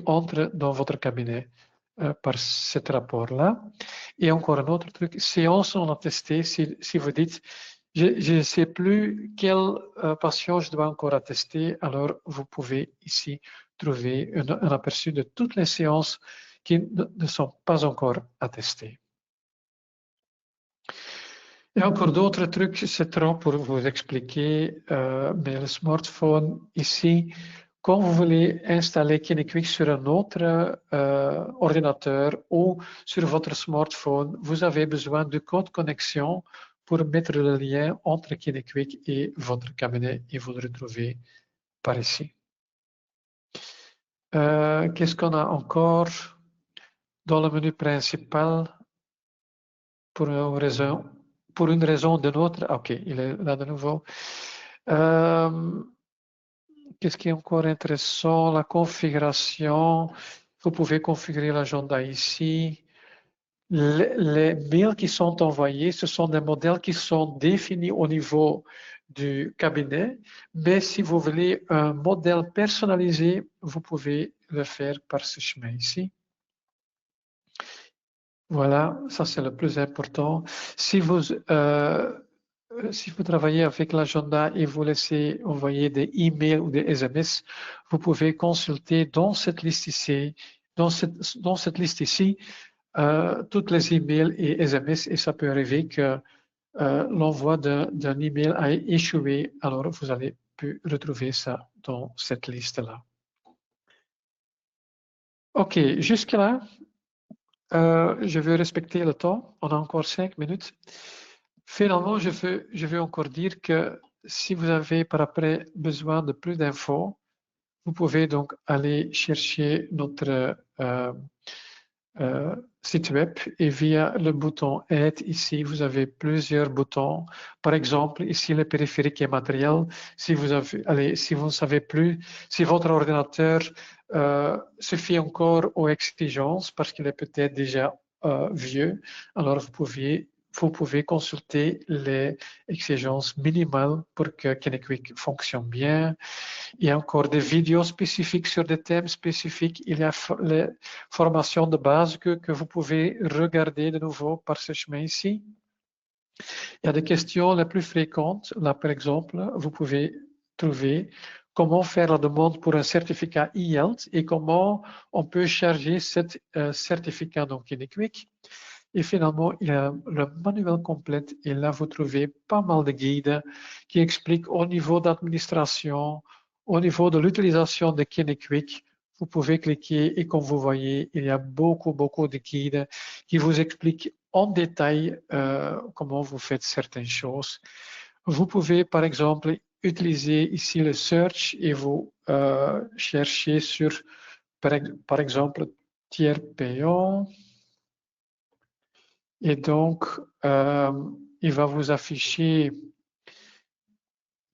entre dans votre cabinet par ce rapport-là. Et encore un autre truc, séance non attestée, si vous dites, je ne sais plus quel patient je dois encore attester, alors vous pouvez ici trouver un aperçu de toutes les séances qui ne sont pas encore attestées. Il y a encore d'autres trucs, c'est trop pour vous expliquer, mais le smartphone ici, quand vous voulez installer KineQuick sur un autre ordinateur ou sur votre smartphone, vous avez besoin de code connexion pour mettre le lien entre KineQuick et votre cabinet et vous le retrouvez par ici. Qu'est-ce qu'on a encore dans le menu principal pour une raison de notre. OK, il est là de nouveau. Qu'est-ce qui est encore intéressant? La configuration. Vous pouvez configurer l'agenda ici. Les mails qui sont envoyés, ce sont des modèles qui sont définis au niveau du cabinet, mais si vous voulez un modèle personnalisé, vous pouvez le faire par ce chemin ici. Voilà, ça c'est le plus important. Si vous travaillez avec l'agenda et vous laissez envoyer des emails ou des SMS, vous pouvez consulter dans cette liste ici, toutes les emails et SMS et ça peut arriver que l'envoi d'un email a échoué, alors vous allez pu retrouver ça dans cette liste-là. OK, jusque-là, je veux respecter le temps. On a encore 5 minutes. Finalement, je veux encore dire que si vous avez par après besoin de plus d'infos, vous pouvez donc aller chercher notre site web et via le bouton Aide ici, vous avez plusieurs boutons. Par exemple, ici le périphérique et matériel. Si vous ne savez plus, si votre ordinateur suffit encore aux exigences parce qu'il est peut-être déjà vieux, alors vous pouvez consulter les exigences minimales pour que KineQuick fonctionne bien. Il y a encore des vidéos spécifiques sur des thèmes spécifiques. Il y a les formations de base que vous pouvez regarder de nouveau par ce chemin ici. Il y a des questions les plus fréquentes. Là, par exemple, vous pouvez trouver comment faire la demande pour un certificat e-health et comment on peut charger ce certificat dans KineQuick. Et finalement, il y a le manuel complet et là, vous trouvez pas mal de guides qui expliquent au niveau d'administration, au niveau de l'utilisation de KineQuick. Vous pouvez cliquer et comme vous voyez, il y a beaucoup de guides qui vous expliquent en détail comment vous faites certaines choses. Vous pouvez, par exemple, utiliser ici le search et vous cherchez sur, par exemple, tiers payant. Et donc, il va vous afficher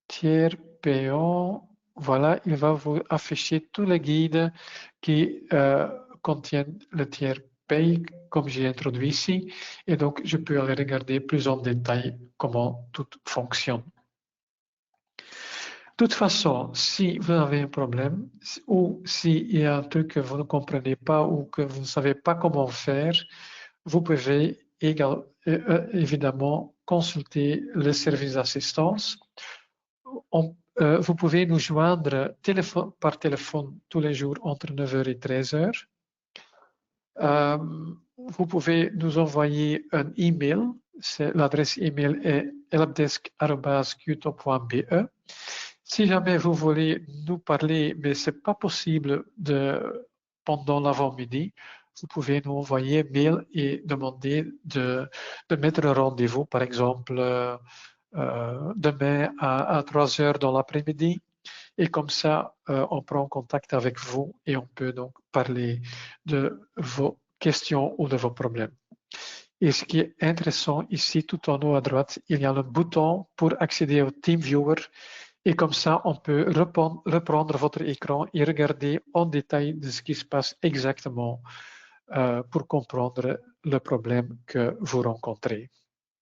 tiers payant. Voilà, il va vous afficher tous les guides qui contiennent le tiers paye, comme j'ai introduit ici. Et donc, je peux aller regarder plus en détail comment tout fonctionne. De toute façon, si vous avez un problème ou s'il y a un truc que vous ne comprenez pas ou que vous ne savez pas comment faire, vous pouvez évidemment consulter le service d'assistance. Vous pouvez nous joindre par téléphone tous les jours entre 9h et 13h. Vous pouvez nous envoyer un email. L'adresse email est helpdesk@qtop.be. Si jamais vous voulez nous parler, mais ce n'est pas possible pendant l'avant-midi, vous pouvez nous envoyer un mail et demander de mettre un rendez-vous, par exemple, demain à 3 heures dans l'après-midi. Et comme ça, on prend contact avec vous et on peut donc parler de vos questions ou de vos problèmes. Et ce qui est intéressant ici, tout en haut à droite, il y a le bouton pour accéder au TeamViewer. Et comme ça, on peut reprendre votre écran et regarder en détail de ce qui se passe exactement pour comprendre le problème que vous rencontrez.